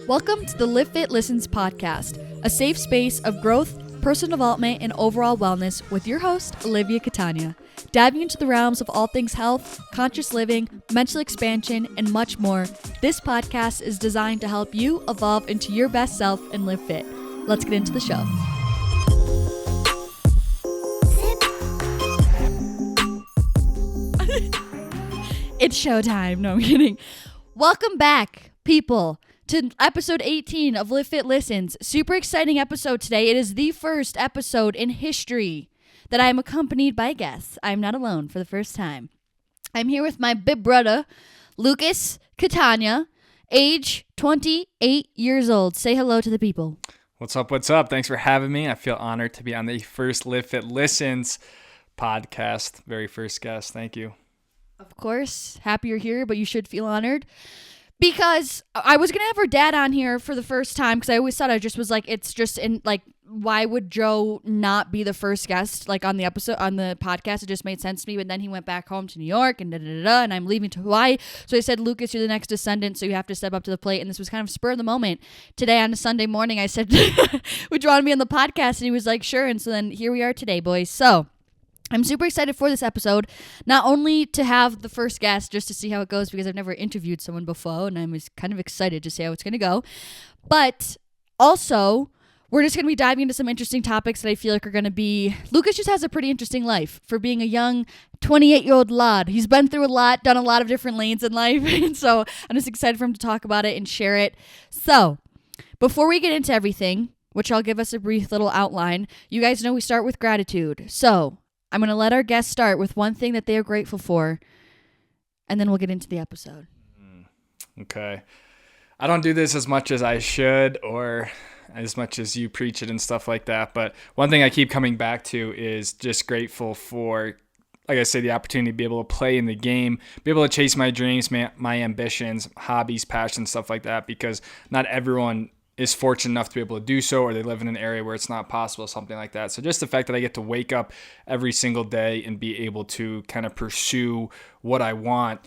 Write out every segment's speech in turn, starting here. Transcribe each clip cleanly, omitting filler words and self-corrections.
Welcome to the Livfiit Listens podcast, a safe space of growth, personal development, and overall wellness with your host, Olivia Catania, diving into the realms of all things health, conscious living, mental expansion, and much more. This podcast is designed to help you evolve into your best self and live fit. Let's get into the show. It's showtime. No, I'm kidding. Welcome back, people, to episode 18 of Livfiit Listens. Super exciting episode today. It is the first episode in history that I am accompanied by guests. I'm not alone for the first time. I'm here with my big brother, Lucas Catania, age 28 years old. Say hello to the people. What's up? What's up? Thanks for having me. I feel honored to be on the first Livfiit Listens podcast. Very first guest. Thank you. Of course, happy you're here, but you should feel honored because I was going to have her dad on here for the first time because I always thought I just was like, it's just in like, why would Joe not be the first guest like on the episode, on the podcast? It just made sense to me. But then he went back home to New York and and I'm leaving to Hawaii. So I said, Lucas, you're the next descendant, so you have to step up to the plate. And this was kind of spur of the moment. Today on a Sunday morning, I said, would you want to be on the podcast? And he was like, sure. And so then here we are today, boys. So I'm super excited for this episode, not only to have the first guest just to see how it goes because I've never interviewed someone before and I'm kind of excited to see how it's going to go, but also we're just going to be diving into some interesting topics that I feel like are going to be, Lucas just has a pretty interesting life for being a young 28-year-old lad. He's been through a lot, done a lot of different lanes in life, and so I'm just excited for him to talk about it and share it. So before we get into everything, which I'll give us a brief little outline, you guys know we start with gratitude. So I'm going to let our guests start with one thing that they are grateful for, and then we'll get into the episode. Okay. I don't do this as much as I should or as much as you preach it and stuff like that, but one thing I keep coming back to is just grateful for, like I say, the opportunity to be able to play in the game, be able to chase my dreams, my ambitions, hobbies, passions, stuff like that, because not everyone is fortunate enough to be able to do so, or they live in an area where it's not possible, something like that. So just the fact that I get to wake up every single day and be able to kind of pursue what I want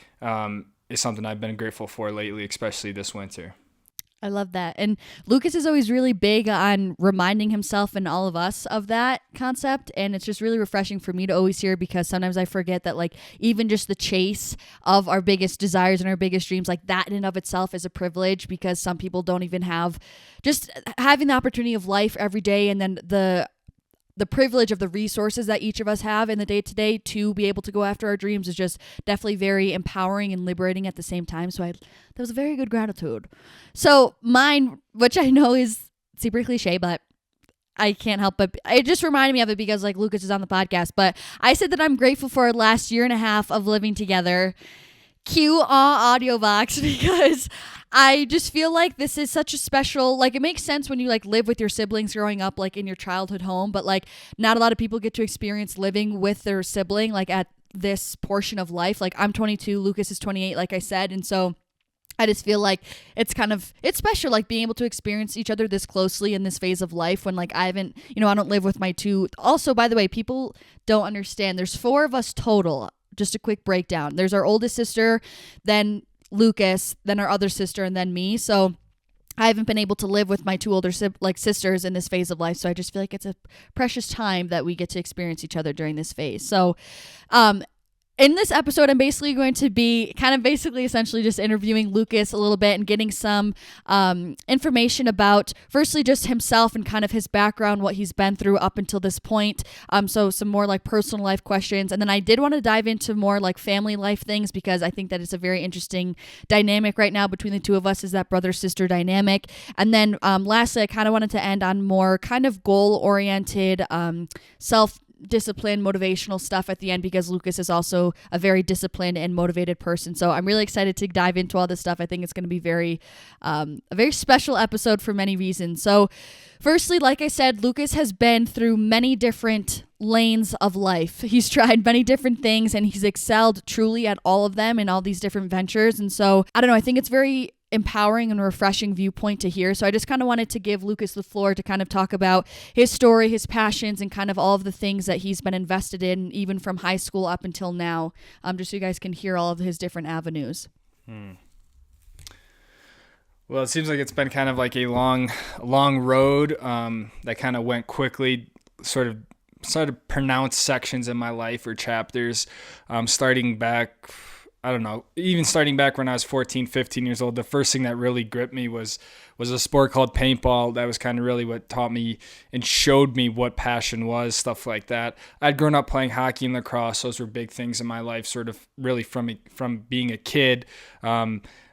is something I've been grateful for lately, especially this winter. I love that. And Lucas is always really big on reminding himself and all of us of that concept. And it's just really refreshing for me to always hear because sometimes I forget that like even just the chase of our biggest desires and our biggest dreams, like that in and of itself is a privilege because some people don't even have just having the opportunity of life every day and then the privilege of the resources that each of us have in the day-to-day to be able to go after our dreams is just definitely very empowering and liberating at the same time. So that was a very good gratitude. So mine, which I know is super cliche, but I can't help but it just reminded me of it because like Lucas is on the podcast, but I said that I'm grateful for our last year and a half of living together. Cue audio box because I just feel like this is such a special, like it makes sense when you like live with your siblings growing up like in your childhood home, but like not a lot of people get to experience living with their sibling like at this portion of life. Like I'm 22, Lucas is 28, like I said. And so I just feel like it's special, like being able to experience each other this closely in this phase of life when like I haven't, I don't live with my two. Also, by the way, people don't understand. There's 4 of us total. Just a quick breakdown. There's our oldest sister, then Lucas, then our other sister, and then me. So I haven't been able to live with my 2 older sisters in this phase of life. So I just feel like it's a precious time that we get to experience each other during this phase. So, in this episode, I'm basically going to be essentially just interviewing Lucas a little bit and getting some information about, firstly, just himself and kind of his background, what he's been through up until this point. So some more like personal life questions. And then I did want to dive into more like family life things because I think that it's a very interesting dynamic right now between the 2 of us is that brother-sister dynamic. And then lastly, I kind of wanted to end on more kind of goal-oriented, self-discipline, motivational stuff at the end because Lucas is also a very disciplined and motivated person. So I'm really excited to dive into all this stuff. I think it's going to be a very special episode for many reasons. So firstly, like I said, Lucas has been through many different lanes of life. He's tried many different things and he's excelled truly at all of them in all these different ventures. And so I don't know, I think it's very empowering and refreshing viewpoint to hear. So I just kind of wanted to give Lucas the floor to kind of talk about his story, his passions, and kind of all of the things that he's been invested in, even from high school up until now, just so you guys can hear all of his different avenues. Well, it seems like it's been kind of like a long road that kind of went quickly, sort of pronounced sections in my life or chapters, starting back. I don't know, even starting back when I was 14, 15 years old. The first thing that really gripped me was a sport called paintball. That was kind of really what taught me and showed me what passion was, stuff like that. I'd grown up playing hockey and lacrosse. Those were big things in my life, sort of really from being a kid.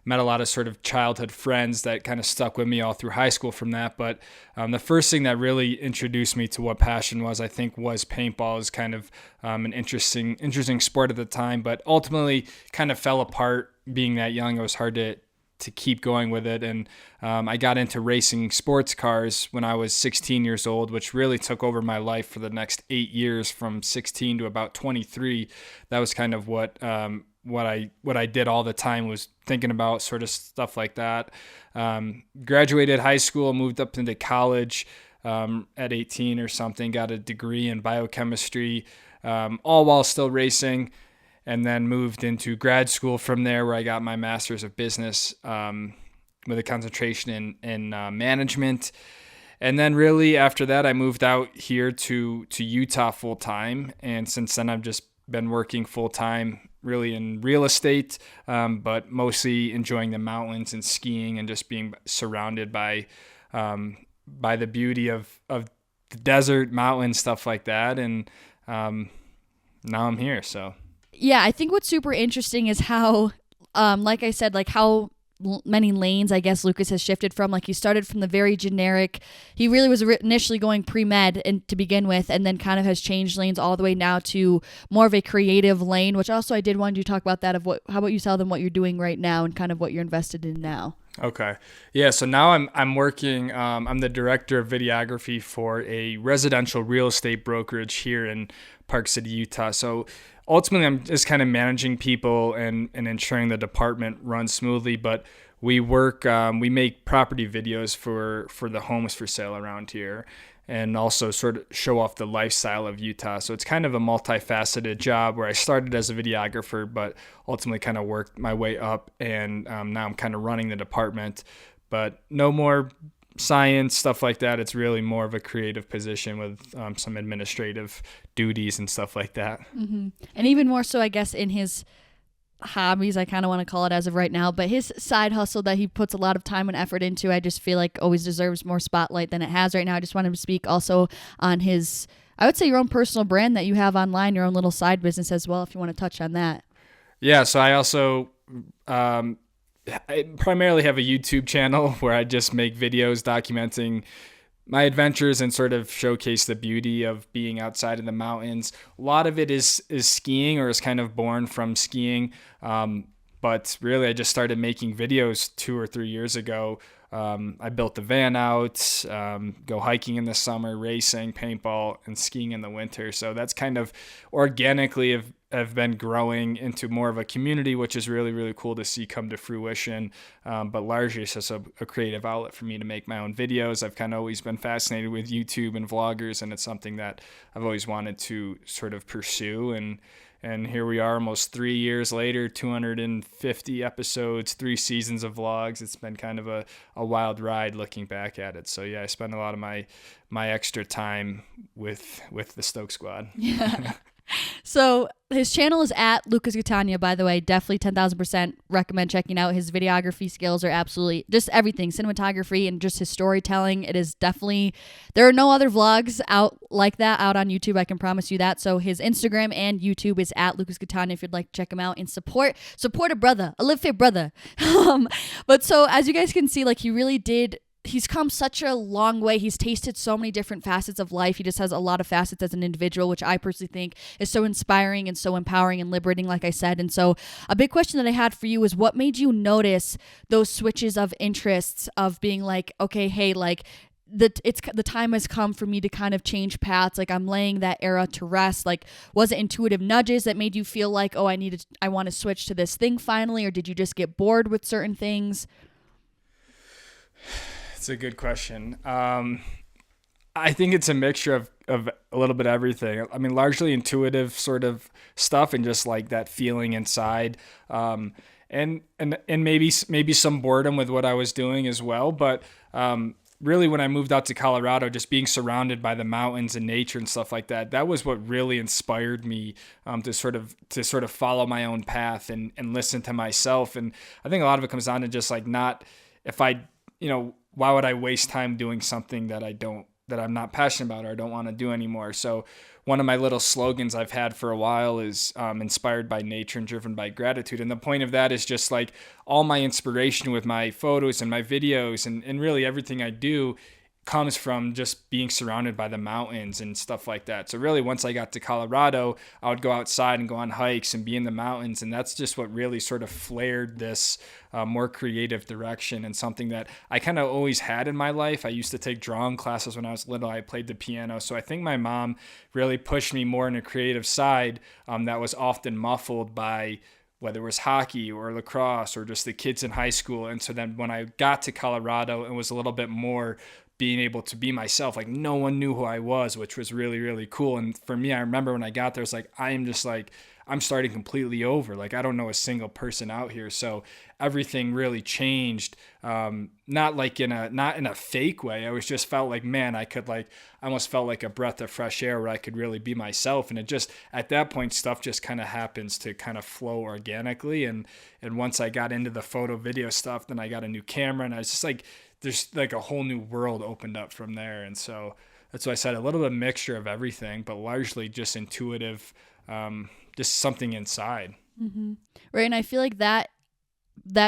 Met a lot of sort of childhood friends that kind of stuck with me all through high school from that. But the first thing that really introduced me to what passion was, I think, was paintball. It was kind of an interesting sport at the time, but ultimately kind of fell apart. Being that young, it was hard to keep going with it. And I got into racing sports cars when I was 16 years old, which really took over my life for the next 8 years, from 16 to about 23. That was kind of what I did all the time, was thinking about sort of stuff like that. Graduated high school, moved up into college at 18 or something, got a degree in biochemistry, all while still racing, and then moved into grad school from there, where I got my master's of business with a concentration in management. And then really after that, I moved out here to Utah full time. And since then, I've just been working full time really in real estate, but mostly enjoying the mountains and skiing and just being surrounded by the beauty of the desert, mountains, stuff like that. And now I'm here. So Yeah, I think what's super interesting is how, like I said, like how many lanes I guess Lucas has shifted from. Like he started from the very generic, he really was initially going pre-med and to begin with, and then kind of has changed lanes all the way now to more of a creative lane, which also I did want you to talk about that, of how about you tell them what you're doing right now and kind of what you're invested in now. Okay. Yeah. So now I'm working. I'm the director of videography for a residential real estate brokerage here in Park City, Utah. So ultimately, I'm just kind of managing people and ensuring the department runs smoothly. But we work. We make property videos for the homes for sale around here, and also sort of show off the lifestyle of Utah. So it's kind of a multifaceted job, where I started as a videographer, but ultimately kind of worked my way up, and now I'm kind of running the department. But no more science, stuff like that. It's really more of a creative position with some administrative duties and stuff like that. Mm-hmm. And even more so, I guess, in his hobbies, I kind of want to call it as of right now, but his side hustle that he puts a lot of time and effort into, I just feel like always deserves more spotlight than it has right now. I just want him to speak also on his, I would say, your own personal brand that you have online, your own little side business as well, if you want to touch on that. Yeah, so I also I primarily have a YouTube channel where I just make videos documenting my adventures and sort of showcase the beauty of being outside in the mountains. A lot of it is skiing, or is kind of born from skiing. But really, I just started making videos 2 or 3 years ago. I built the van out, go hiking in the summer, racing, paintball, and skiing in the winter. So that's kind of organically have been growing into more of a community, which is really, really cool to see come to fruition. But largely it's just a creative outlet for me to make my own videos. I've kind of always been fascinated with YouTube and vloggers, and it's something that I've always wanted to sort of pursue. And here we are almost 3 years later, 250 episodes, 3 seasons of vlogs. It's been kind of a wild ride looking back at it. So yeah, I spend a lot of my extra time with the Stoke Squad. Yeah. So his channel is at Lucas Catania, by the way. Definitely 10,000% recommend checking out. His videography skills are absolutely just everything, cinematography and just his storytelling. It is definitely, there are no other vlogs out like that out on YouTube. I can promise you that. So his Instagram and YouTube is at Lucas Catania if you'd like to check him out and support a brother, a Livfiit brother. But so as you guys can see, like he's come such a long way. He's tasted so many different facets of life. He just has a lot of facets as an individual, which I personally think is so inspiring and so empowering and liberating, like I said. And so a big question that I had for you is, what made you notice those switches of interests of being like, okay, hey, like the time has come for me to kind of change paths. Like I'm laying that era to rest. Like, was it intuitive nudges that made you feel like, oh, I want to switch to this thing finally? Or did you just get bored with certain things? It's a good question. I think it's a mixture of a little bit of everything. I mean, largely intuitive sort of stuff and just like that feeling inside. and maybe some boredom with what I was doing as well. But really, when I moved out to Colorado, just being surrounded by the mountains and nature and stuff like that, that was what really inspired me to sort of follow my own path and listen to myself. And I think a lot of it comes down to just like not if I why would I waste time doing something that I'm not passionate about or I don't want to do anymore. So one of my little slogans I've had for a while is inspired by nature and driven by gratitude. And the point of that is just like all my inspiration with my photos and my videos and really everything I do comes from just being surrounded by the mountains and stuff like that. So really, once I got to Colorado, I would go outside and go on hikes and be in the mountains. And that's just what really sort of flared this more creative direction and something that I kind of always had in my life. I used to take drawing classes when I was little. I played the piano. So I think my mom really pushed me more in a creative side that was often muffled by whether it was hockey or lacrosse or just the kids in high school. And so then when I got to Colorado, it was a little bit more being able to be myself. Like no one knew who I was, which was really, really cool. And for me, I remember when I got there, it's like, I'm starting completely over. Like, I don't know a single person out here. So everything really changed. Not in a fake way. I was just felt like, man, I almost felt like a breath of fresh air where I could really be myself. And it just, at that point, stuff just kind of happens to kind of flow organically. And once I got into the photo video stuff, then I got a new camera and I was just like, there's like a whole new world opened up from there. And so that's why I said a little bit of mixture of everything, but largely just intuitive, just something inside. Mm-hmm. Right. And I feel like that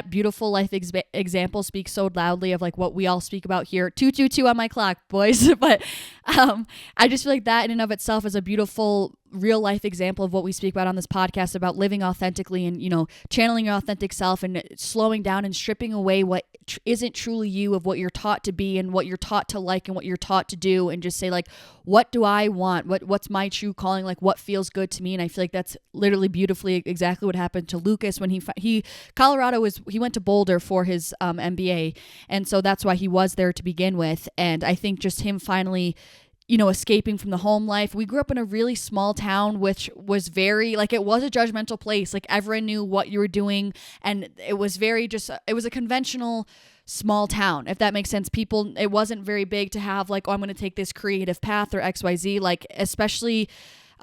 beautiful life example speaks so loudly of like what we all speak about here. 222 on my clock, boys. But I just feel like that in and of itself is a beautiful real life example of what we speak about on this podcast about living authentically and, channeling your authentic self and slowing down and stripping away what isn't truly you, of what you're taught to be and what you're taught to like and what you're taught to do, and just say like, what do I want? What's my true calling? Like what feels good to me? And I feel like that's literally beautifully exactly what happened to Lucas when he went to Boulder for his MBA. And so that's why he was there to begin with. And I think just him finally escaping from the home life. We grew up in a really small town, which was very, like, it was a judgmental place. Like, everyone knew what you were doing, and it was very it was a conventional small town, if that makes sense. It wasn't very big to have, like, oh, I'm going to take this creative path or XYZ, like, especially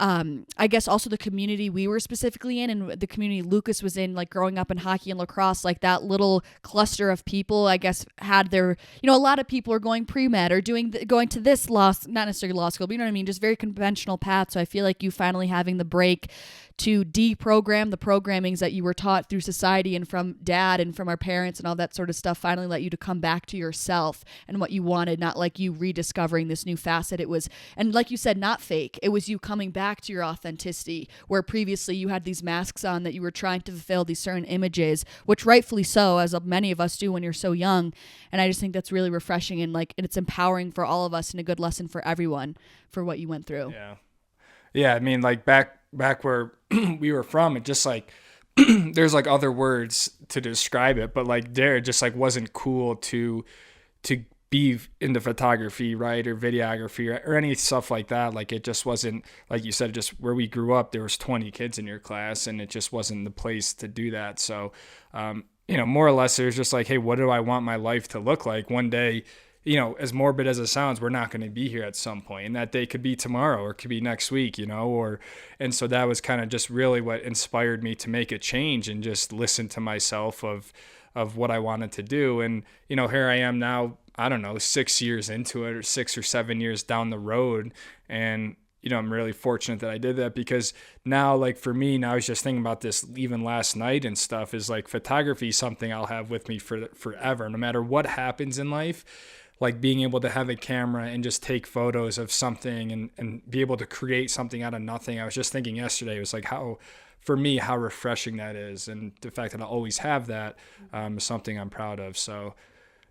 I guess also the community we were specifically in and the community Lucas was in, like growing up in hockey and lacrosse, like that little cluster of people, I guess, had their, a lot of people are going pre-med or going to this not necessarily law school, but you know what I mean? Just very conventional path. So I feel like you finally having the break to deprogram the programmings that you were taught through society and from dad and from our parents and all that sort of stuff finally let you to come back to yourself and what you wanted, not like you rediscovering this new facet. It was, and like you said, not fake. It was you coming back to your authenticity, where previously you had these masks on that you were trying to fulfill these certain images, which rightfully so, as many of us do when you're so young. And I just think that's really refreshing and it's empowering for all of us and a good lesson for everyone for what you went through. Yeah. I mean, like back where we were from, it just like there's like other words to describe it, but like there it just like wasn't cool to be into photography, right, or videography or any stuff like that. Like it just wasn't, like you said, just where we grew up, there was 20 kids in your class and it just wasn't the place to do that. So more or less it was just like, hey, what do I want my life to look like one day? As morbid as it sounds, we're not going to be here at some point, and that day could be tomorrow or it could be next week, and so that was kind of just really what inspired me to make a change and just listen to myself of what I wanted to do. And, here I am now, I don't know, 6 years into it or 6 or 7 years down the road. And, I'm really fortunate that I did that, because now, like for me, now I was just thinking about this even last night and stuff, is like photography is something I'll have with me for forever, no matter what happens in life. Like being able to have a camera and just take photos of something and be able to create something out of nothing. I was just thinking yesterday, it was like how refreshing that is. And the fact that I always have that is something I'm proud of. So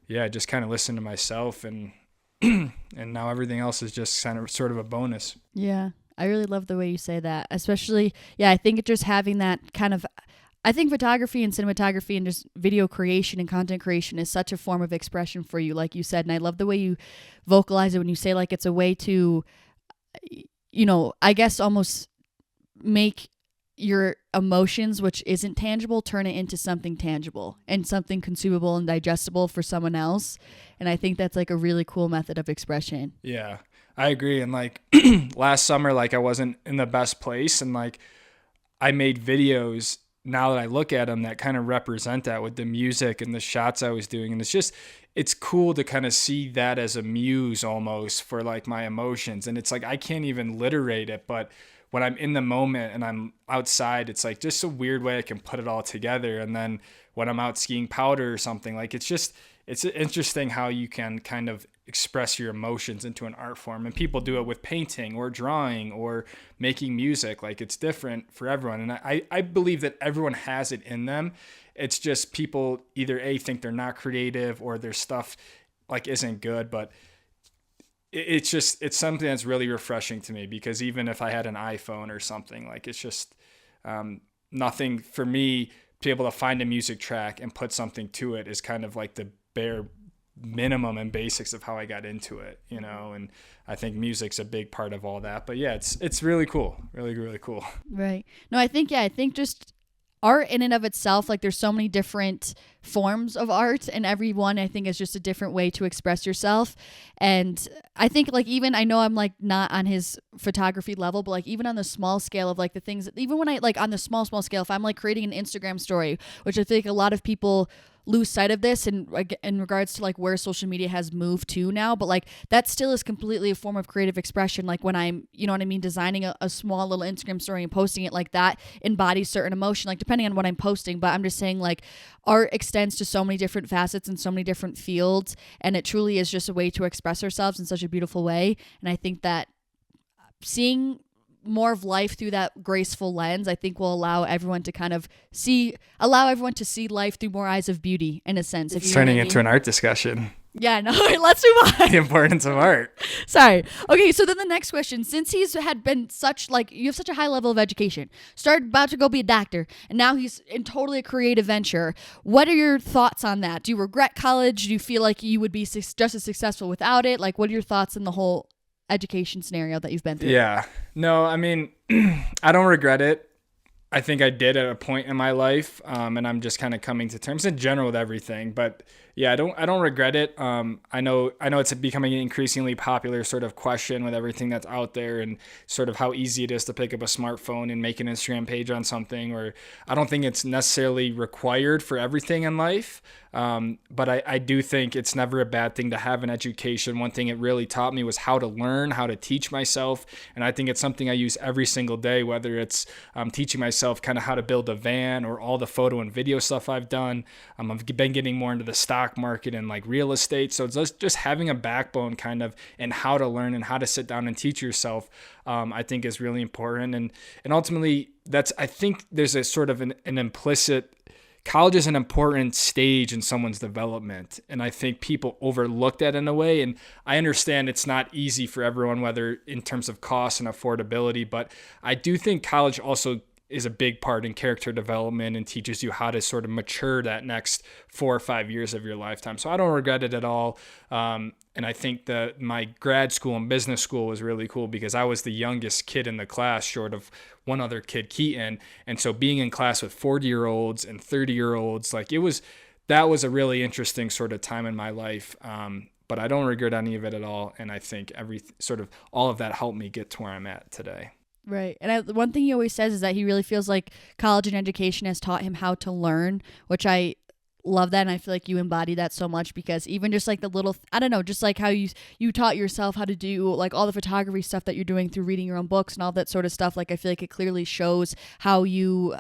yeah, just kind of listen to myself and now everything else is just kind of sort of a bonus. Yeah. I really love the way you say that, especially, I think just having that kind of, I think photography and cinematography and just video creation and content creation is such a form of expression for you, like you said. And I love the way you vocalize it when you say like it's a way to, I guess almost make your emotions, which isn't tangible, turn it into something tangible and something consumable and digestible for someone else. And I think that's like a really cool method of expression. Yeah, I agree. And like last summer, like I wasn't in the best place, and like I made videos now that I look at them that kind of represent that with the music and the shots I was doing. And it's cool to kind of see that as a muse almost for like my emotions. And it's like, I can't even literate it, but when I'm in the moment and I'm outside, it's like just a weird way I can put it all together. And then when I'm out skiing powder or something, like it's interesting how you can kind of express your emotions into an art form. And people do it with painting or drawing or making music. Like it's different for everyone. And I believe that everyone has it in them. It's just people either think they're not creative or their stuff like isn't good, but it's something that's really refreshing to me, because even if I had an iPhone or something, like it's just nothing for me to be able to find a music track and put something to it is kind of like the bare minimum and basics of how I got into it, you know. And I think music's a big part of all that. But yeah, it's really cool, really, really cool. Right. No, I think just art in and of itself, like there's so many different forms of art, and every one I think is just a different way to express yourself. And I think like, even I know I'm like not on his photography level, but like even on the small scale of like the things that, even when I like on the small scale, if I'm like creating an Instagram story, which I think a lot of people lose sight of this in regards to like where social media has moved to now, but like that still is completely a form of creative expression. Like when I'm, you know what I mean, designing a small little Instagram story and posting it, like that embodies certain emotion, like depending on what I'm posting. But I'm just saying, like, art extends to so many different facets and so many different fields, and it truly is just a way to express ourselves in such a beautiful way. And I think that seeing more of life through that graceful lens, I think will allow everyone to see life through more eyes of beauty, in a sense. It's turning into an art discussion. Yeah, no, let's move on. The importance of art. Sorry. Okay, so then the next question, since he's had been such, like, you have such a high level of education, started about to go be a doctor, and now he's in totally a creative venture. What are your thoughts on that? Do you regret college? Do you feel like you would be just as successful without it? Like, what are your thoughts on the whole education scenario that you've been through? Yeah. No, I mean, I don't regret it. I think I did at a point in my life, and I'm just kind of coming to terms in general with everything. But yeah, I don't regret it. I know it's becoming an increasingly popular sort of question with everything that's out there, and sort of how easy it is to pick up a smartphone and make an Instagram page on something. Or I don't think it's necessarily required for everything in life. But I do think it's never a bad thing to have an education. One thing it really taught me was how to learn, how to teach myself. And I think it's something I use every single day, whether it's teaching myself kind of how to build a van or all the photo and video stuff I've done. I've been getting more into the stock market and like real estate. So it's just having a backbone kind of, and how to learn and how to sit down and teach yourself, I think is really important. And ultimately I think there's a sort of an implicit, college is an important stage in someone's development. And I think people overlook that in a way. And I understand it's not easy for everyone, whether in terms of cost and affordability, but I do think college also is a big part in character development and teaches you how to sort of mature that next 4 or 5 years of your lifetime. So I don't regret it at all. And I think that my grad school and business school was really cool because I was the youngest kid in the class, short of one other kid, Keaton. And so being in class with 40-year-olds and 30-year-olds, like that was a really interesting sort of time in my life. But I don't regret any of it at all. And I think all of that helped me get to where I'm at today. Right. And one thing he always says is that he really feels like college and education has taught him how to learn, which I love that. And I feel like you embody that so much, because even just like the little, I don't know, just like how you taught yourself how to do like all the photography stuff that you're doing through reading your own books and all that sort of stuff. Like, I feel like it clearly shows how you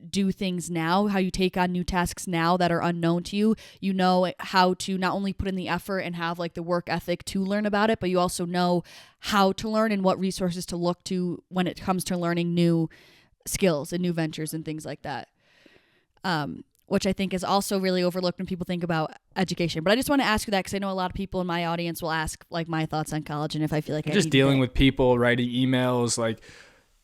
do things now, how you take on new tasks now that are unknown to you. You know how to not only put in the effort and have like the work ethic to learn about it, but you also know how to learn and what resources to look to when it comes to learning new skills and new ventures and things like that. Which I think is also really overlooked when people think about education. But I just want to ask you that because I know a lot of people in my audience will ask like my thoughts on college, and if I feel like just dealing with people, writing emails, like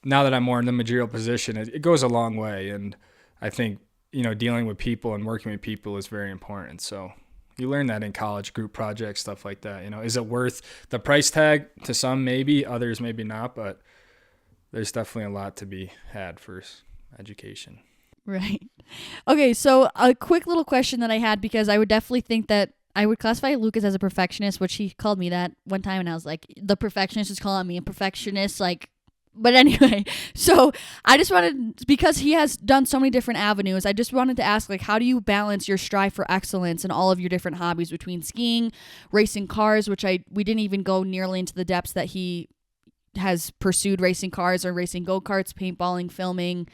now that I'm more in the managerial position, it goes a long way. And I think, dealing with people and working with people is very important. So you learn that in college, group projects, stuff like that. Is it worth the price tag? To some, maybe, others maybe not, but there's definitely a lot to be had for education. Right. Okay, so a quick little question that I had, because I would definitely think that I would classify Lucas as a perfectionist, which he called me that one time, and I was like, the perfectionist is calling me a perfectionist, like. But anyway, so I just wanted, because he has done so many different avenues, I just wanted to ask, like, how do you balance your strive for excellence in all of your different hobbies between skiing, racing cars, which we didn't even go nearly into the depths that he has pursued racing cars, or racing go-karts, paintballing, filming.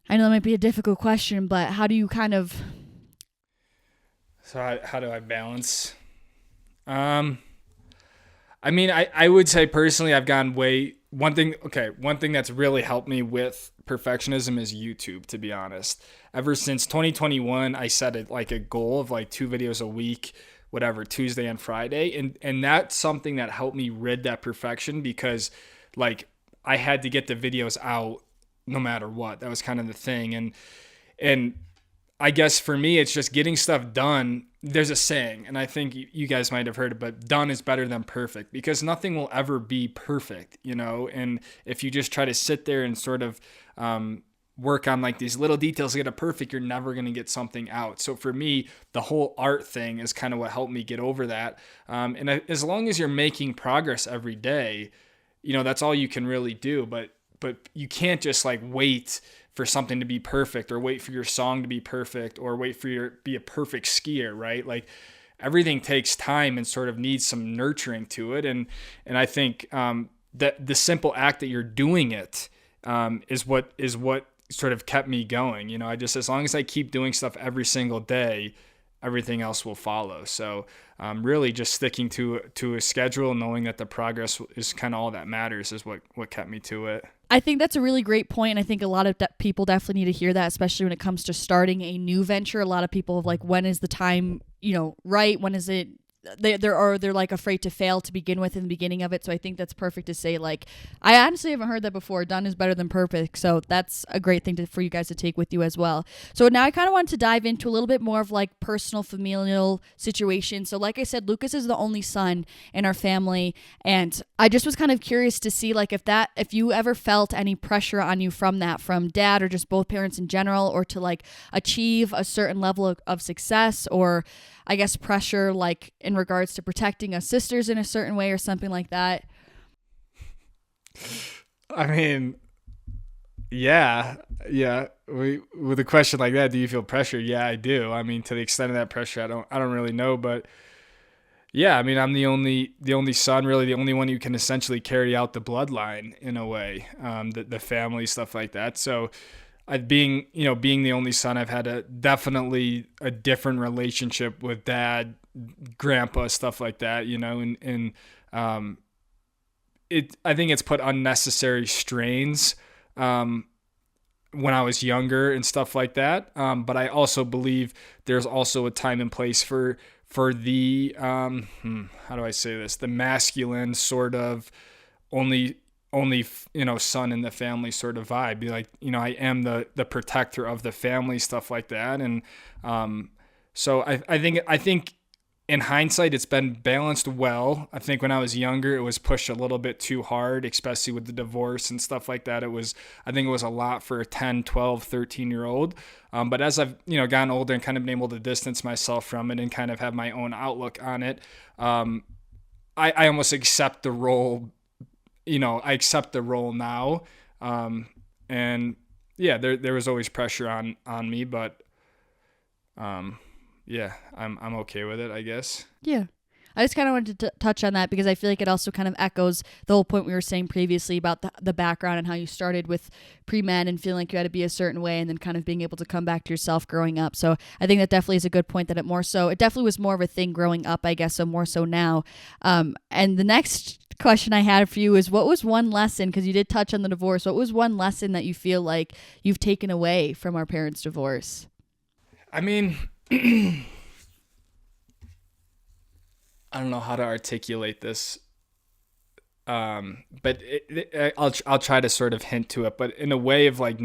I know that might be a difficult question, but how do you kind of... So how do I balance? Um, I mean, I would say personally, I've gone way one thing that's really helped me with perfectionism is YouTube, to be honest. Ever since 2021, I set it like a goal of like 2 videos a week, whatever, Tuesday and Friday. And that's something that helped me rid that perfection, because like I had to get the videos out no matter what. That was kind of the thing. And I guess for me, it's just getting stuff done. There's a saying, and I think you guys might have heard it, but done is better than perfect, because nothing will ever be perfect, you know? And if you just try to sit there and sort of work on like these little details to get it perfect, you're never going to get something out. So for me, the whole art thing is kind of what helped me get over that. And as long as you're making progress every day, you know, that's all you can really do. But you can't just like wait for something to be perfect, or wait for your song to be perfect, or wait for your be a perfect skier, right? Like everything takes time and sort of needs some nurturing to it. And I think that the simple act that you're doing it is what sort of kept me going. You know, I just, as long as I keep doing stuff every single day, everything else will follow. So really just sticking to a schedule, knowing that the progress is kind of all that matters, is what kept me to it. I think that's a really great point, and I think a lot of people definitely need to hear that, especially when it comes to starting a new venture. A lot of people have like, when is the time, right? When is it? They're like afraid to fail to begin with in the beginning of it. So I think that's perfect to say, like, I honestly haven't heard that before. Done is better than perfect. So that's a great thing for you guys to take with you as well. So now I kind of want to dive into a little bit more of like personal familial situations. So like I said, Lucas is the only son in our family, and I just was kind of curious to see like if you ever felt any pressure on you from dad or just both parents in general, or to like achieve a certain level of success, or I guess pressure like in regards to protecting us sisters in a certain way or something like that. I mean, yeah. With a question like that, do you feel pressure? Yeah, I do. I mean, to the extent of that pressure, I don't really know, but yeah, I mean, I'm the only son, really the only one who can essentially carry out the bloodline in a way, the family, stuff like that. So being the only son, I've had definitely a different relationship with dad, grandpa, stuff like that, and I think it's put unnecessary strains when I was younger and stuff like that. But I also believe there's also a time and place for the how do I say this? The masculine sort of only son in the family sort of vibe. Be like, I am the protector of the family, stuff like that. And so I think in hindsight, it's been balanced well. I think when I was younger, it was pushed a little bit too hard, especially with the divorce and stuff like that. I think it was a lot for a 10, 12, 13-year-old. But as I've, gotten older and kind of been able to distance myself from it and kind of have my own outlook on it, I almost accept the role. I accept the role now. And yeah, there was always pressure on me, but yeah, I'm okay with it, I guess. Yeah. I just kind of wanted to touch on that because I feel like it also kind of echoes the whole point we were saying previously about the background and how you started with pre-med and feeling like you had to be a certain way, and then kind of being able to come back to yourself growing up. So I think that definitely is a good point, that it definitely was more of a thing growing up, I guess, so more so now. And the next question I had for you is, what was one lesson, because you did touch on the divorce, what was one lesson that you feel like you've taken away from our parents' divorce? I mean, I don't know how to articulate this, but I'll try to sort of hint to it, but in a way of like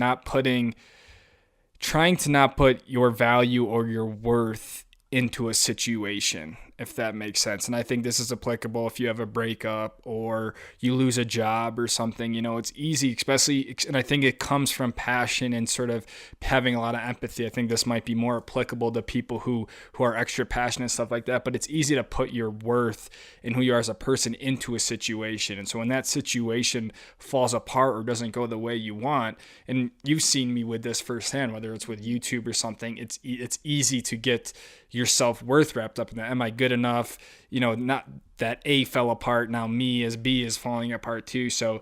trying to not put your value or your worth into a situation. if that makes sense. And I think this is applicable if you have a breakup or you lose a job or something. It's easy, especially, and I think it comes from passion and sort of having a lot of empathy. I think this might be more applicable to people who are extra passionate and stuff like that. But it's easy to put your worth and who you are as a person into a situation. And so when that situation falls apart or doesn't go the way you want, and you've seen me with this firsthand, whether it's with YouTube or something, it's easy to get your self-worth wrapped up in that. Am I good enough? Not that A fell apart, now me as B is falling apart too. So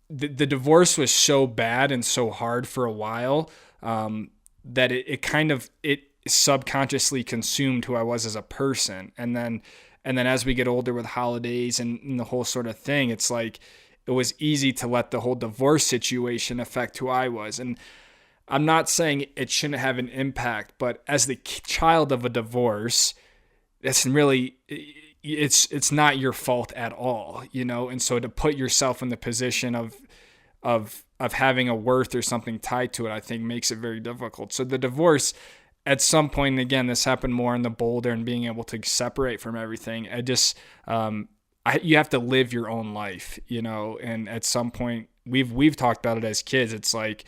the divorce was so bad and so hard for a while, that it kind of it subconsciously consumed who I was as a person. And then as we get older with holidays and the whole sort of thing, it's like it was easy to let the whole divorce situation affect who I was. And I'm not saying it shouldn't have an impact, but as the child of a divorce, it's really, it's not your fault at all, And so to put yourself in the position of having a worth or something tied to it, I think makes it very difficult. So the divorce, at some point, again, this happened more in the Boulder and being able to separate from everything. You have to live your own life, and at some point we've talked about it as kids. It's like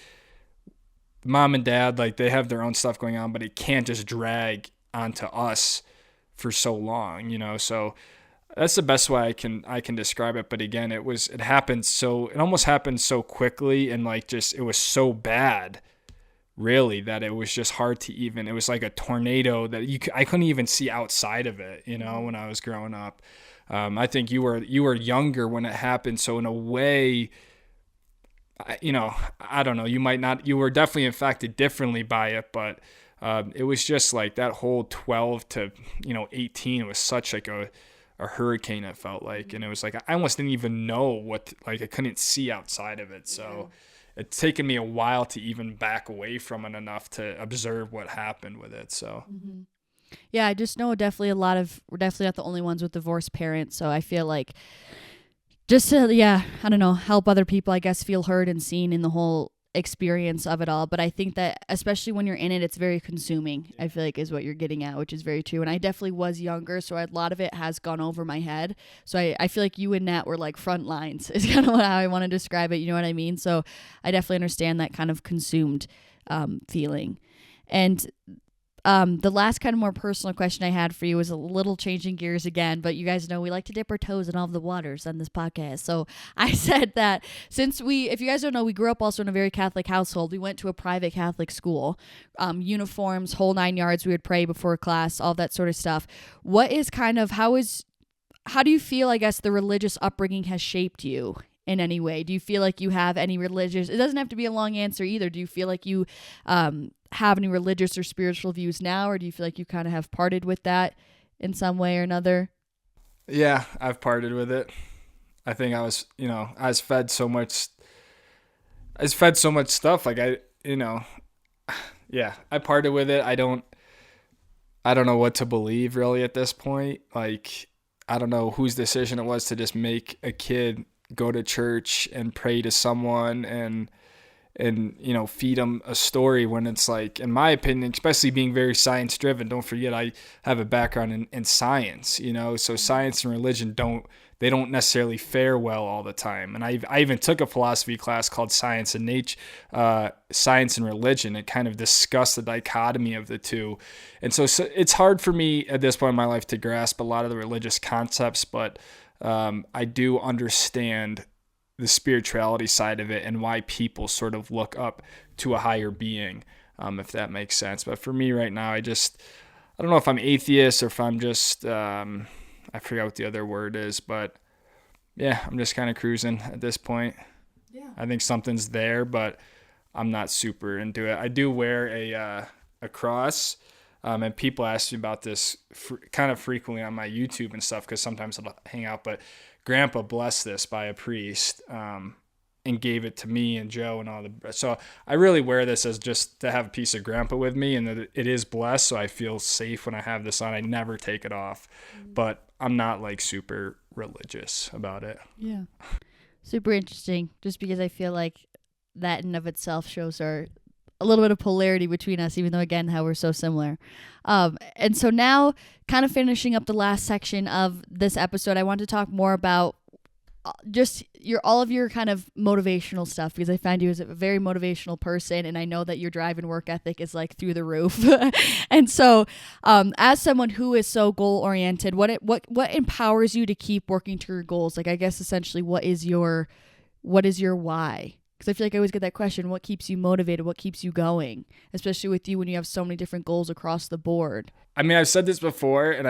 mom and dad, like they have their own stuff going on, but it can't just drag onto us for so long, so that's the best way I can describe it. But again, it almost happened so quickly, and like just, it was so bad really that it was just hard to even, it was like a tornado that I couldn't even see outside of it, when I was growing up. I think you were younger when it happened. So in a way, I don't know, you were definitely affected differently by it, but it was just like that whole 12 to, 18, it was such like a hurricane, it felt like. And it was like, I almost didn't even know I couldn't see outside of it. So it's taken me a while to even back away from it enough to observe what happened with it. So. Mm-hmm. Yeah, I just know we're definitely not the only ones with divorced parents. So I feel like just to, I don't know, help other people, I guess, feel heard and seen in the whole experience of it all. But I think that especially when you're in it, it's very consuming, I feel like is what you're getting at, which is very true. And I definitely was younger, so a lot of it has gone over my head. So I feel like you and Nat were like front lines is kind of how I want to describe it. You know what I mean? So I definitely understand that kind of consumed feeling. And the last kind of more personal question I had for you was a little changing gears again, but you guys know we like to dip our toes in all of the waters on this podcast. So I said that if you guys don't know, we grew up also in a very Catholic household. We went to a private Catholic school, uniforms, whole 9 yards. We would pray before class, all that sort of stuff. How do you feel, I guess, the religious upbringing has shaped you in any way? Do you feel like you have any religious, it doesn't have to be a long answer either. Do you feel like you, have any religious or spiritual views now, or do you feel like you kind of have parted with that in some way or another? Yeah, I've parted with it. I think I was fed so much stuff. Like yeah, I parted with it. I don't know what to believe really at this point. Like, I don't know whose decision it was to just make a kid go to church and pray to someone and feed them a story, when it's like, in my opinion, especially being very science driven, don't forget I have a background in science, so science and religion don't necessarily fare well all the time. And I even took a philosophy class called Science and Religion. It kind of discussed the dichotomy of the two. And so it's hard for me at this point in my life to grasp a lot of the religious concepts, but I do understand the spirituality side of it and why people sort of look up to a higher being, if that makes sense. But for me right now, I don't know if I'm atheist or if I'm just, I forgot what the other word is, but yeah, I'm just kind of cruising at this point. Yeah. I think something's there, but I'm not super into it. I do wear a cross, and people ask me about this kind of frequently on my YouTube and stuff, because sometimes I'll hang out, but Grandpa blessed this by a priest, and gave it to me and Joe and all the. So I really wear this as just to have a piece of Grandpa with me, and that it is blessed, so I feel safe when I have this on. I never take it off, but I'm not like super religious about it. Yeah, super interesting. Just because I feel like that in of itself shows our a little bit of polarity between us, even though again how we're so similar. And so now, kind of finishing up the last section of this episode, I want to talk more about just your all of your kind of motivational stuff, because I find you as a very motivational person, and I know that your drive and work ethic is like through the roof. And so, as someone who is so goal oriented, what empowers you to keep working to your goals? Like, I guess essentially, what is your why? Because I feel like I always get that question: what keeps you motivated? What keeps you going? Especially with you when you have so many different goals across the board. I mean, I've said this before, and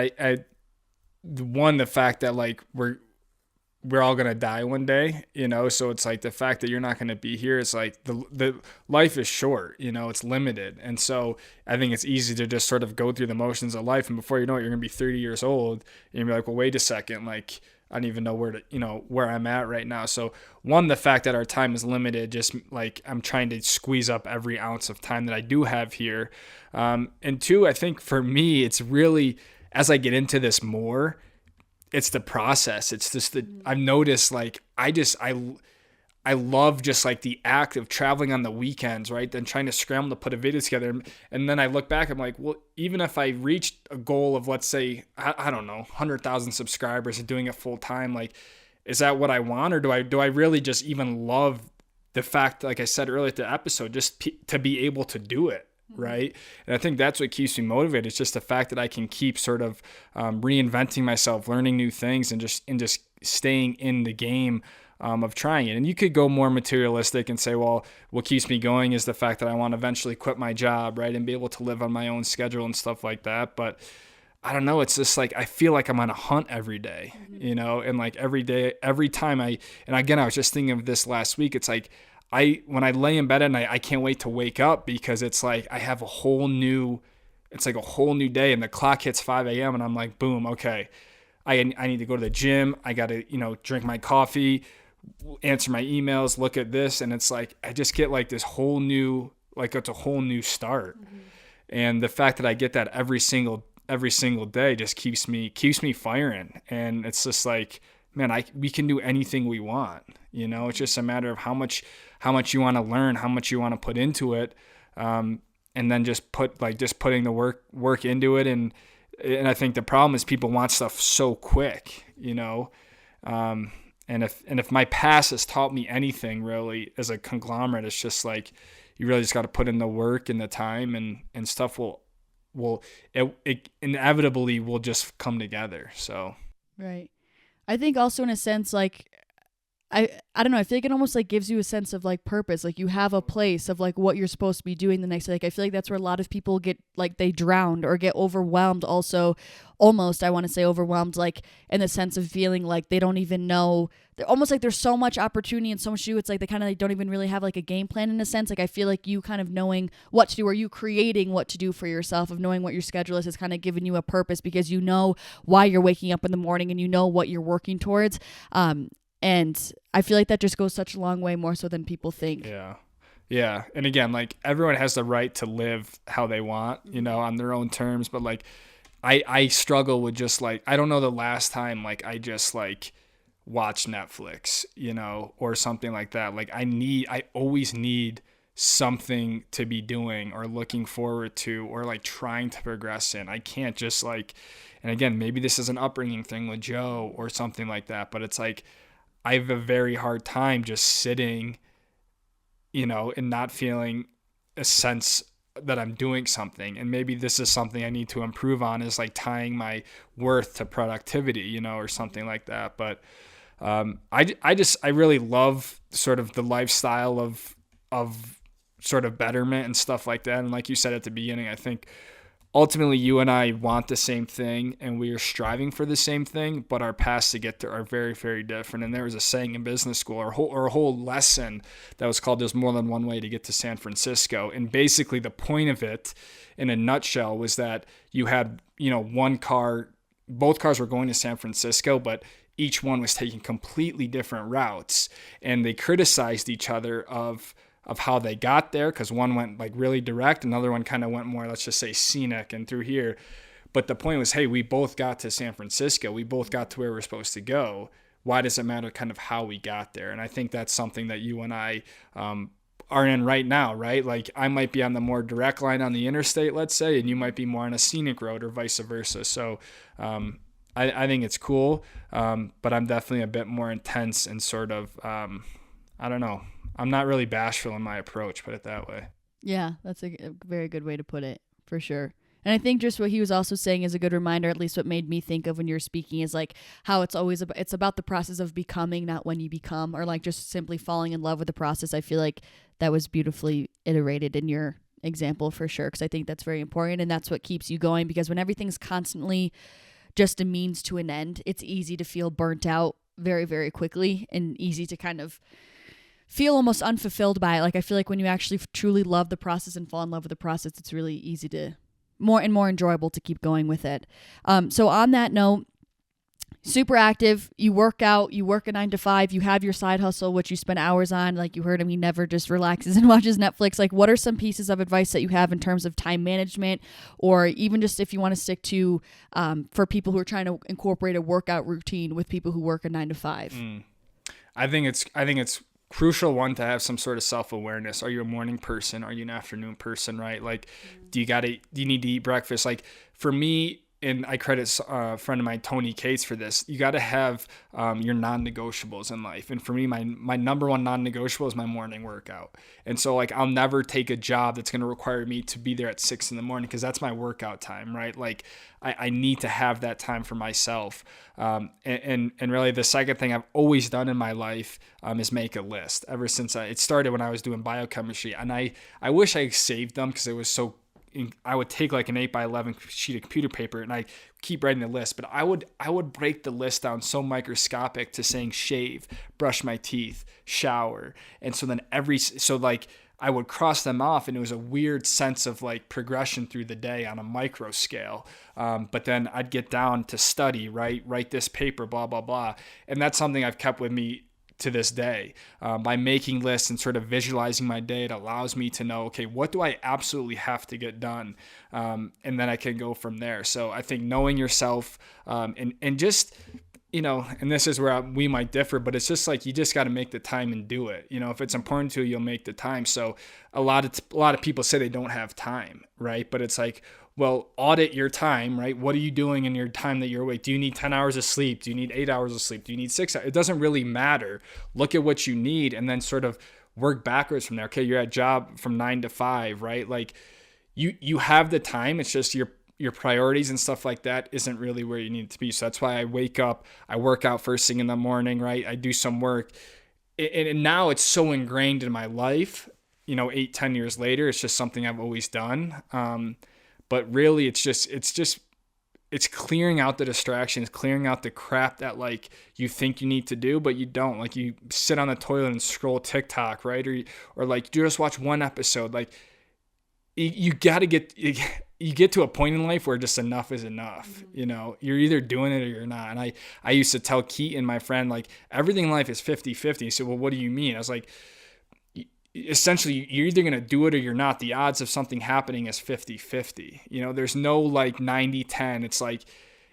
the fact that like we're all going to die one day, so it's like the fact that you're not going to be here, it's like the life is short, it's limited. And so I think it's easy to just sort of go through the motions of life, and before you know it, you're going to be 30 years old, and you're like, well, wait a second, like I don't even know where I'm at right now. So one, the fact that our time is limited, just like I'm trying to squeeze up every ounce of time that I do have here. And two, I think for me, it's really, as I get into this more, it's the process. It's just that I've noticed, like, I love just like the act of traveling on the weekends, right? Then trying to scramble to put a video together. And then I look back, I'm like, well, even if I reached a goal of, let's say, I don't know, 100,000 subscribers and doing it full time, like, is that what I want? Or do I really just even love the fact, like I said earlier at the episode, just to be able to do it? Right. And I think that's what keeps me motivated. It's just the fact that I can keep sort of reinventing myself, learning new things, and just staying in the game of trying it. And you could go more materialistic and say, well, what keeps me going is the fact that I want to eventually quit my job, right, and be able to live on my own schedule and stuff like that. But I don't know. It's just like I feel like I'm on a hunt every day, and like every day, every time and again, I was just thinking of this last week. It's like when I lay in bed at night, I can't wait to wake up, because it's like I have a whole new day, and the clock hits 5 a.m. and I'm like, boom, okay, I need to go to the gym. I got to, drink my coffee, answer my emails, look at this. And it's like, I just get like this whole new, like it's a whole new start. And the fact that I get that every single day just keeps me firing. And it's just like, man, we can do anything we want. It's just a matter of how much you want to learn, how much you want to put into it, and then just putting the work into it. And I think the problem is people want stuff so quick, and if my past has taught me anything really as a conglomerate, it's just like you really just got to put in the work and the time, and stuff it inevitably will just come together. So right. I think also in a sense, like, I don't know, I feel like it almost like gives you a sense of like purpose. Like you have a place of like what you're supposed to be doing the next day. Like I feel like that's where a lot of people get like they drowned or get overwhelmed also. Almost, I want to say overwhelmed, like in the sense of feeling like they don't even know. They're almost like there's so much opportunity and so much to do. It's like they kind of like don't even really have like a game plan in a sense. Like I feel like you kind of knowing what to do, or you creating what to do for yourself, of knowing what your schedule is kind of giving you a purpose, because you know why you're waking up in the morning and you know what you're working towards. And I feel like that just goes such a long way, more so than people think. Yeah. Yeah. And again, like everyone has the right to live how they want, on their own terms. But like, I struggle with just like, I don't know the last time like I just like watched Netflix, or something like that. Like I always need something to be doing or looking forward to, or like trying to progress in. I can't just like, and again, maybe this is an upbringing thing with Joe or something like that, but it's like, I have a very hard time just sitting, and not feeling a sense that I'm doing something. And maybe this is something I need to improve on, is like tying my worth to productivity, or something like that. But I really love sort of the lifestyle of sort of betterment and stuff like that. And like you said at the beginning, I think ultimately you and I want the same thing, and we are striving for the same thing, but our paths to get there are very, very different. And there was a saying in business school, or a whole lesson that was called "There's more than one way to get to San Francisco." And basically the point of it in a nutshell was that you had, one car, both cars were going to San Francisco, but each one was taking completely different routes. And they criticized each other of how they got there, because one went like really direct, another one kind of went more, let's just say, scenic and through here. But the point was, hey, we both got to San Francisco. We both got to where we're supposed to go. Why does it matter kind of how we got there? And I think that's something that you and I are in right now, right? Like I might be on the more direct line on the interstate, let's say, and you might be more on a scenic road or vice versa. So I think it's cool, but I'm definitely a bit more intense and sort of, I don't know. I'm not really bashful in my approach, put it that way. Yeah, that's a very good way to put it, for sure. And I think just what he was also saying is a good reminder, at least what made me think of when you're speaking, is like how it's always it's about the process of becoming, not when you become, or like just simply falling in love with the process. I feel like that was beautifully iterated in your example, for sure, because I think that's very important, and that's what keeps you going, because when everything's constantly just a means to an end, it's easy to feel burnt out very, very quickly, and easy to kind of feel almost unfulfilled by it. Like I feel like when you actually truly love the process and fall in love with the process, it's really easy to more and more enjoyable to keep going with it. So on that note, super active, you work out, you work a 9 to 5, you have your side hustle, which you spend hours on. Like you heard him, he never just relaxes and watches Netflix. Like what are some pieces of advice that you have in terms of time management, or even just if you want to stick to, for people who are trying to incorporate a workout routine with people who work a 9 to 5? I think it's crucial, one, to have some sort of self-awareness. Are you a morning person? Are you an afternoon person, right? Like, do you need to eat breakfast? Like for me, and I credit a friend of mine, Tony Cates, for this. You got to have your non-negotiables in life. And for me, my number one non-negotiable is my morning workout. And so like, I'll never take a job that's going to require me to be there at 6 a.m. because that's my workout time, right? Like I need to have that time for myself. And really the second thing I've always done in my life is make a list. Ever since it started when I was doing biochemistry. And I wish I saved them because it was so, I would take like an 8x11 sheet of computer paper and I keep writing the list, but I would break the list down so microscopic to saying shave, brush my teeth, shower. And so then I would cross them off, and it was a weird sense of like progression through the day on a micro scale. But then I'd get down to study, write this paper, blah, blah, blah. And that's something I've kept with me to this day. By making lists and sort of visualizing my day, it allows me to know, okay, what do I absolutely have to get done? And then I can go from there. So I think knowing yourself, and just, and this is where we might differ, but it's just like, you just got to make the time and do it. If it's important to you, you'll make the time. So a lot of people say they don't have time, right? But it's like, well, audit your time, right? What are you doing in your time that you're awake? Do you need 10 hours of sleep? Do you need 8 hours of sleep? Do you need 6 hours? It doesn't really matter. Look at what you need and then sort of work backwards from there. Okay, you're at job from 9 to 5, right? Like you have the time. It's just your priorities and stuff like that isn't really where you need to be. So that's why I wake up, I work out first thing in the morning, right? I do some work. And now it's so ingrained in my life, 8-10 years later, it's just something I've always done. But really it's clearing out the distractions, clearing out the crap that like you think you need to do, but you don't. Like you sit on the toilet and scroll TikTok, right? Or like you just watch one episode. Like you get to a point in life where just enough is enough. You're either doing it or you're not. And I used to tell Keaton, my friend, like everything in life is 50-50. He said, well, what do you mean? I was like, essentially you're either going to do it or you're not. The odds of something happening is 50-50. There's no like 90-10. It's like,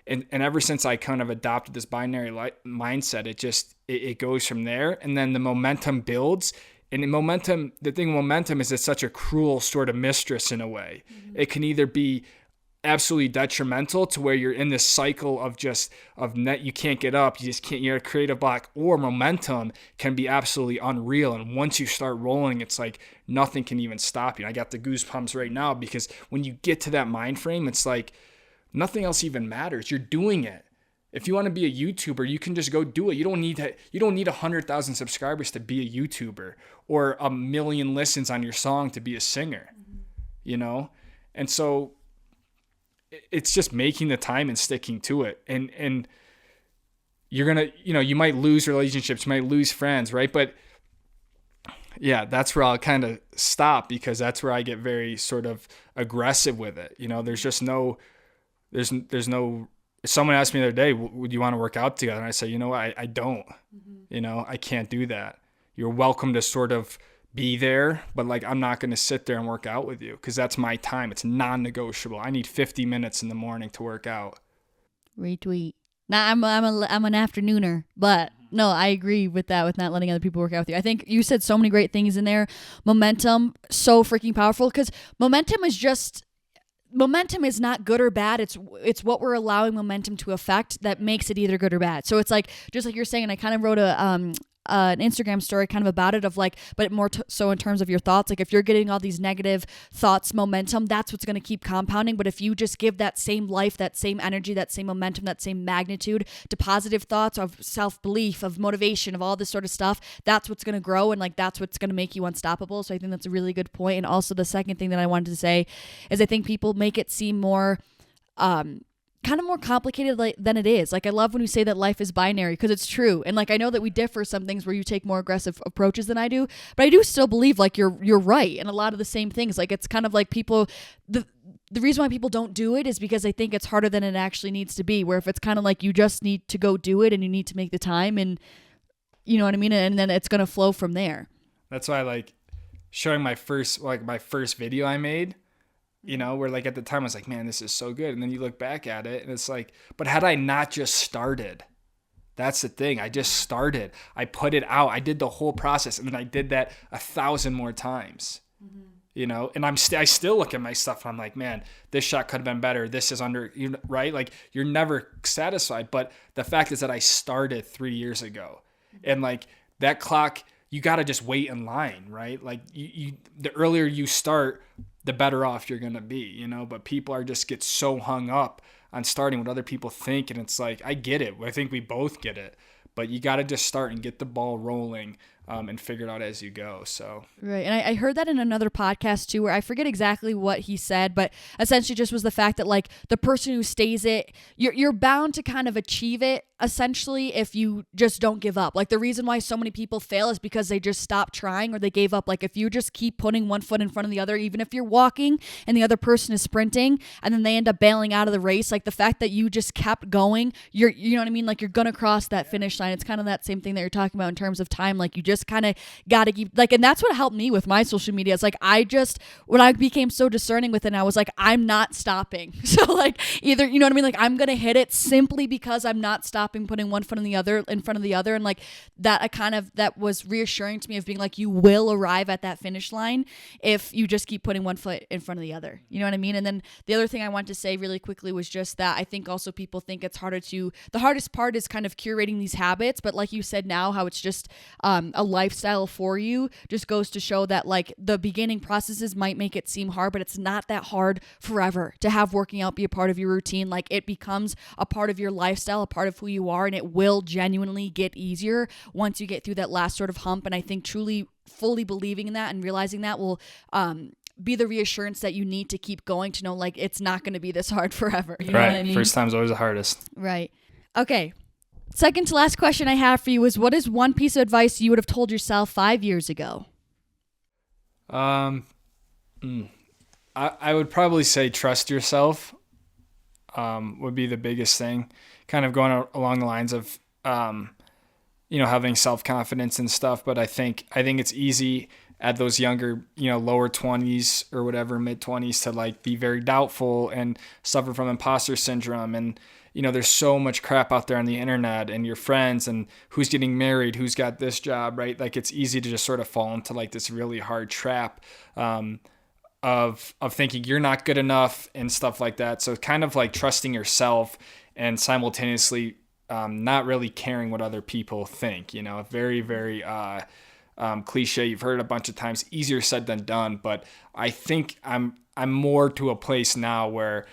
and ever since I kind of adopted this binary mindset, it goes from there. And then the momentum builds. And the thing with momentum is it's such a cruel sort of mistress in a way. Mm-hmm. It can either be absolutely detrimental to where you're in this cycle of net, you can't get up, you're a creative block, or momentum can be absolutely unreal. And once you start rolling, it's like nothing can even stop you. And I got the goosebumps right now because when you get to that mind frame, it's like nothing else even matters. You're doing it. If you want to be a YouTuber, you can just go do it. You don't need 100,000 subscribers to be a YouTuber or 1 million listens on your song to be a singer, And so it's just making the time and sticking to it. And you're going to, you might lose relationships, you might lose friends, right? But yeah, that's where I'll kind of stop because that's where I get very sort of aggressive with it. There's just there's no, someone asked me the other day, would you want to work out together? And I say, I don't, I can't do that. You're welcome to sort of be there, but like, I'm not going to sit there and work out with you because that's my time. It's non-negotiable. I need 50 minutes in the morning to work out. Retweet. Now I'm an afternooner, but No, I agree with that, with not letting other people work out with you. I think you said so many great things in there. Momentum, so freaking powerful, because momentum is not good or bad. It's what we're allowing momentum to affect that makes it either good or bad. So it's like, just like you're saying, I kind of wrote an Instagram story kind of about it, of like, but more so in terms of your thoughts. Like if you're getting all these negative thoughts, momentum, that's what's going to keep compounding. But if you just give that same life, that same energy, that same momentum, that same magnitude to positive thoughts of self-belief, of motivation, of all this sort of stuff, that's what's going to grow. And like, that's what's going to make you unstoppable. So I think that's a really good point. And also the second thing that I wanted to say is I think people make it seem more, kind of more complicated than it is. Like I love when you say that life is binary, because it's true. And like I know that we differ some things where you take more aggressive approaches than I do, but I do still believe like you're right in a lot of the same things. Like it's kind of like people the reason why people don't do it is because they think it's harder than it actually needs to be. Where if it's kind of like you just need to go do it and you need to make the time, and you know what I mean, and then it's gonna flow from there. That's why I like showing my first video I made. Where like at the time I was like, man, this is so good. And then you look back at it and it's like, but had I not just started, that's the thing. I just started, I put it out, I did the whole process. And then I did that 1,000 more times, and I still look at my stuff and I'm like, man, this shot could have been better. This is right. Like you're never satisfied. But the fact is that I started 3 years ago, and like that clock, you got to just wait in line, right? Like the earlier you start, the better off you're going to be, but people get so hung up on starting what other people think. And it's like, I get it. I think we both get it, but you got to just start and get the ball rolling, and figure it out as you go. So right. And I heard that in another podcast too, where I forget exactly what he said, but essentially just was the fact that like the person who stays it, you're bound to kind of achieve it essentially if you just don't give up. Like the reason why so many people fail is because they just stop trying or they gave up. Like if you just keep putting one foot in front of the other, even if you're walking and the other person is sprinting and then they end up bailing out of the race, like the fact that you just kept going, you know what I mean? Like you're gonna cross that finish line. It's kind of that same thing that you're talking about in terms of time. Like you just kind of gotta keep, like, and that's what helped me with my social media. It's like when I became so discerning with it, I was like, I'm not stopping. So like either, you know what I mean? Like I'm gonna hit it simply because I'm not stopping, putting one foot in front of the other. And like that was reassuring to me of being like, you will arrive at that finish line if you just keep putting one foot in front of the other. You know what I mean? And then the other thing I wanted to say really quickly was just that I think also people think it's the hardest part is kind of curating these habits. But like you said now, how it's just a lifestyle for you, just goes to show that like the beginning processes might make it seem hard, but it's not that hard forever to have working out be a part of your routine. Like it becomes a part of your lifestyle, a part of who you are, and it will genuinely get easier once you get through that last sort of hump. And I think truly fully believing in that and realizing that will be the reassurance that you need to keep going, to know like it's not going to be this hard forever. You know what I mean? First time's always the hardest. Right. Okay. Second to last question I have for you is, what is one piece of advice you would have told yourself 5 years ago? I would probably say trust yourself. Would be the biggest thing, kind of going along the lines of, having self-confidence and stuff. But I think it's easy at those younger, lower 20s or whatever, mid 20s to like be very doubtful and suffer from imposter syndrome. And, there's so much crap out there on the internet and your friends and who's getting married, who's got this job, right? Like it's easy to just sort of fall into like this really hard trap, of thinking you're not good enough and stuff like that. So kind of like trusting yourself and simultaneously not really caring what other people think. Very, very cliche. You've heard it a bunch of times. Easier said than done. But I think I'm more to a place now where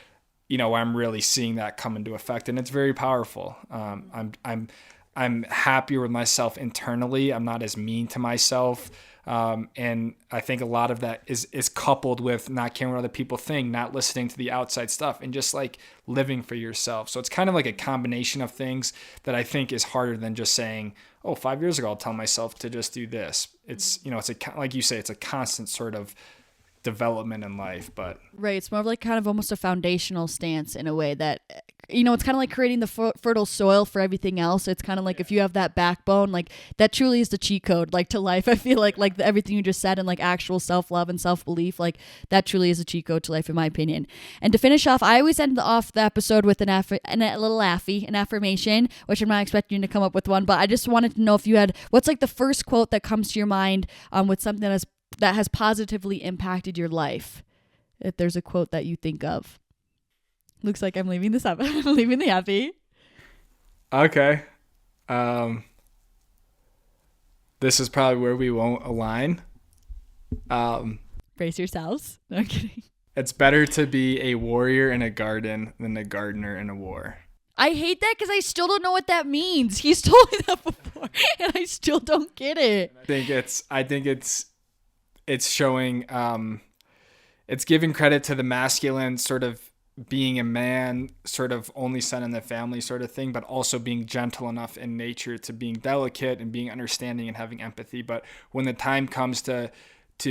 I'm really seeing that come into effect, and it's very powerful. I'm happier with myself internally. I'm not as mean to myself. And I think a lot of that is coupled with not caring what other people think, not listening to the outside stuff, and just like living for yourself. So it's kind of like a combination of things that I think is harder than just saying, 5 years ago, I'll tell myself to just do this. It's, like you say, it's a constant sort of development in life. But Right. It's more of like kind of almost a foundational stance in a way that, it's kind of like creating the fertile soil for everything else. It's kind of like if you have that backbone, like that truly is the cheat code, like to life. I feel like everything you just said and like actual self-love and self-belief, like that truly is a cheat code to life, in my opinion. And to finish off, I always end off the episode with a little an affirmation, which I'm not expecting you to come up with one, but I just wanted to know if you had, what's like the first quote that comes to your mind with something that has positively impacted your life. If there's a quote that you think of. Looks like I'm leaving this up. I'm leaving the happy. Okay. This is probably where we won't align. Brace yourselves. No, I'm kidding. It's better to be a warrior in a garden than a gardener in a war. I hate that because I still don't know what that means. He's told me that before, and I still don't get it. I think it's showing, it's giving credit to the masculine sort of being a man, sort of only son in the family sort of thing, but also being gentle enough in nature to being delicate and being understanding and having empathy. But when the time comes to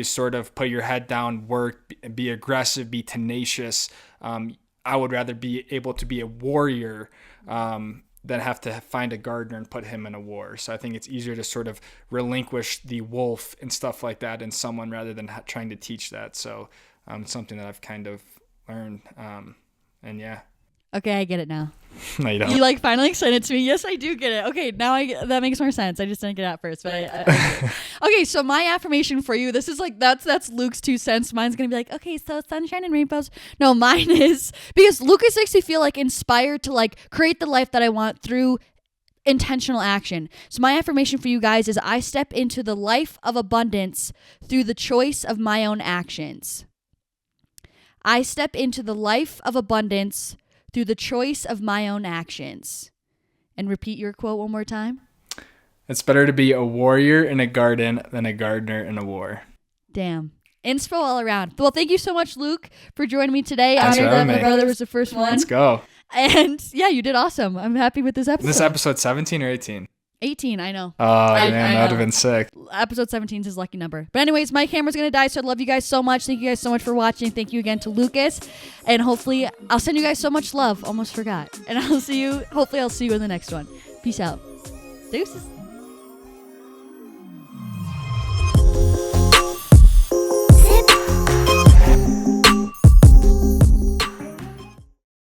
sort of put your head down, work, be aggressive, be tenacious, I would rather be able to be a warrior than have to find a gardener and put him in a war. So I think it's easier to sort of relinquish the wolf and stuff like that in someone rather than trying to teach that. So it's something that I've kind of learned. And yeah. Okay, I get it now. No, you don't. You like finally explained it to me. Yes, I do get it. Okay, now that makes more sense. I just didn't get it at first, but I okay, so my affirmation for you, this is like that's Luke's 2 cents. Mine's gonna be like, okay, so sunshine and rainbows. No, mine is because Lucas makes me feel like inspired to like create the life that I want through intentional action. So my affirmation for you guys is I step into the life of abundance through the choice of my own actions. I step into the life of abundance through the choice of my own actions. And repeat your quote one more time. It's better to be a warrior in a garden than a gardener in a war. Damn. Inspo all around. Well, thank you so much, Luke, for joining me today. Thanks Honored for that having my me. brother was the first one. Let's go. And yeah, you did awesome. I'm happy with this episode. Is this episode 17 or 18? 18, I know. Oh, man, that would have been sick. Episode 17 is his lucky number. But anyways, my camera's going to die, so I love you guys so much. Thank you guys so much for watching. Thank you again to Lucas. And hopefully, I'll send you guys so much love. Almost forgot. And hopefully I'll see you in the next one. Peace out. Deuces.